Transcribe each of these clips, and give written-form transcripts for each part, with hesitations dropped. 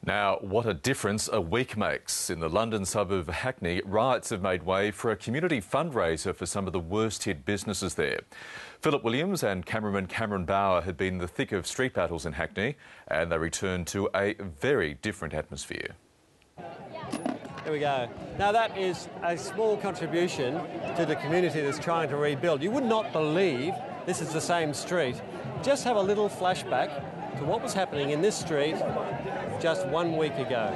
Now, what a difference a week makes. In the London suburb of Hackney, riots have made way for a community fundraiser for some of the worst-hit businesses there. Philip Williams and cameraman Cameron Bauer had been in the thick of street battles in Hackney, and they returned to a very different atmosphere. Here we go. Now that is a small contribution to the community that's trying to rebuild. You would not believe this is the same street. Just have a little flashback to what was happening in this street just 1 week ago.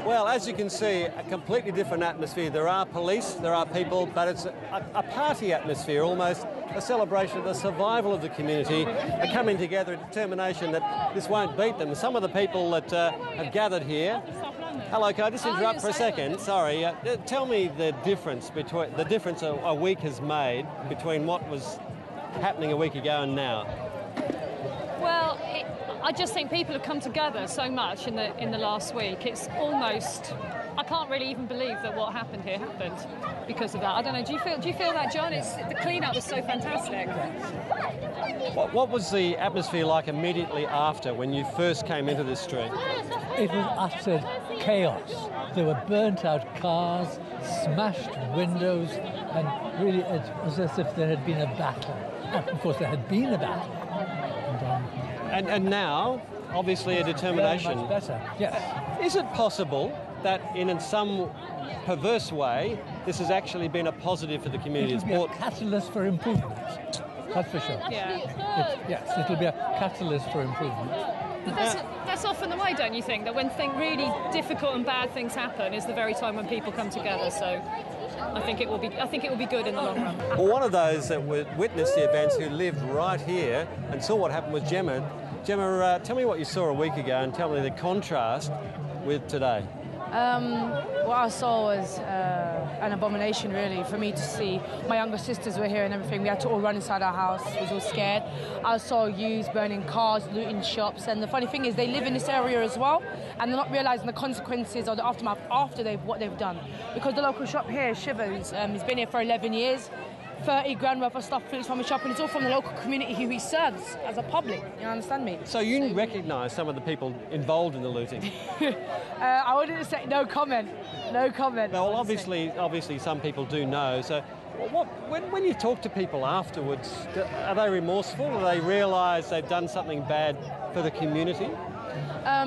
Well, as you can see, a completely different atmosphere. There are police, there are people, but it's a party atmosphere, almost a celebration of the survival of the community, a coming together, a determination that this won't beat them. Some of the people that have gathered here. Hello, can I just interrupt for a second? Sorry. Tell me the difference a week has made between what was happening a week ago and now. Well, I just think people have come together so much in the last week. It's almost, I can't really even believe that what happened here happened because of that. I don't know. Do you feel that, John? The clean-up was so fantastic. What was the atmosphere like immediately after when you first came into this street? It was utter chaos. There were burnt-out cars, smashed windows, and really it was as if there had been a battle. And of course, there had been a battle. And now, obviously, a determination. Very much better, yes. Is it possible that in some perverse way, this has actually been a positive for the community? It will be a catalyst for improvement, that's for sure. Yeah. Yes, it'll be a catalyst for improvement. But that's often the way, don't you think? That when really difficult and bad things happen is the very time when people come together. So I think it will be good in the long run. Well, one of those that witnessed the events who lived right here and saw what happened was Gemma. Gemma, tell me what you saw a week ago and tell me the contrast with today. What I saw was an abomination, really, for me to see. My younger sisters were here and everything. We had to all run inside our house. We was all scared. I saw youths burning cars, looting shops. And the funny thing is they live in this area as well, and they're not realising the consequences or the aftermath after what they've done. Because the local shop here, Shivers, he's been here for 11 years. 30 grand worth of stuff from his shop, and it's all from the local community who he serves as a public. You understand me? So you recognise some of the people involved in the looting? I wouldn't say no comment. No comment. Well, obviously, some people do know. So, when you talk to people afterwards, are they remorseful? Do they realise they've done something bad for the community?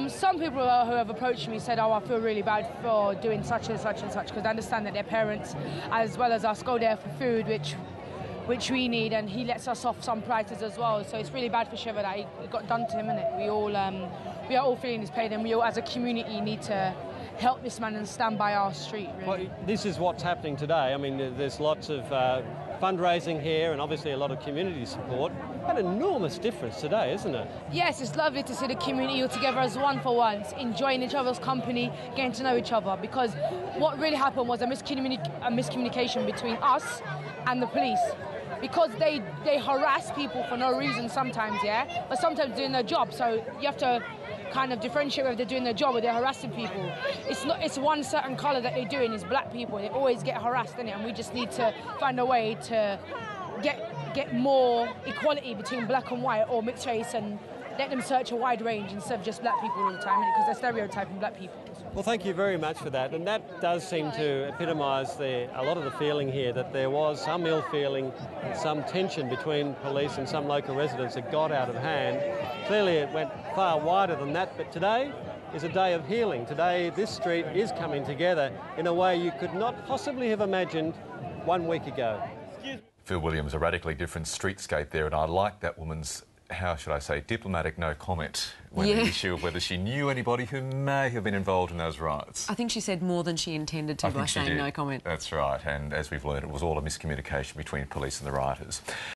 Some people who have approached me said, oh, I feel really bad for doing such and such and such, because I understand that their parents, as well as us, go there for food, which we need, and he lets us off some prices as well. So it's really bad for Shiva that it got done to him, innit? We are all feeling his pain, and we all, as a community, need to help this man and stand by our street, really. Well, this is what's happening today. I mean, there's lots of fundraising here and obviously a lot of community support. An enormous difference today, isn't it? Yes, it's lovely to see the community all together as one for once, enjoying each other's company, getting to know each other, because what really happened was a miscommunication between us and the police. Because they harass people for no reason sometimes, yeah? But sometimes doing their job, so you have to kind of differentiate whether they're doing their job or they're harassing people. It's one certain colour that they're doing is black people. They always get harassed, innit? And we just need to find a way to get more equality between black and white or mixed race, and let them search a wide range instead of just black people all the time, because they're stereotyping black people. Well, thank you very much for that. And that does seem to epitomise a lot of the feeling here, that there was some ill feeling, some tension between police and some local residents that got out of hand. Clearly it went far wider than that, but today is a day of healing. Today this street is coming together in a way you could not possibly have imagined 1 week ago. Phil Williams, a radically different streetscape there, and I like that woman's, how should I say, diplomatic no comment when the issue of whether she knew anybody who may have been involved in those riots. I think she said more than she intended to by saying no comment. That's right, and as we've learned, it was all a miscommunication between police and the rioters.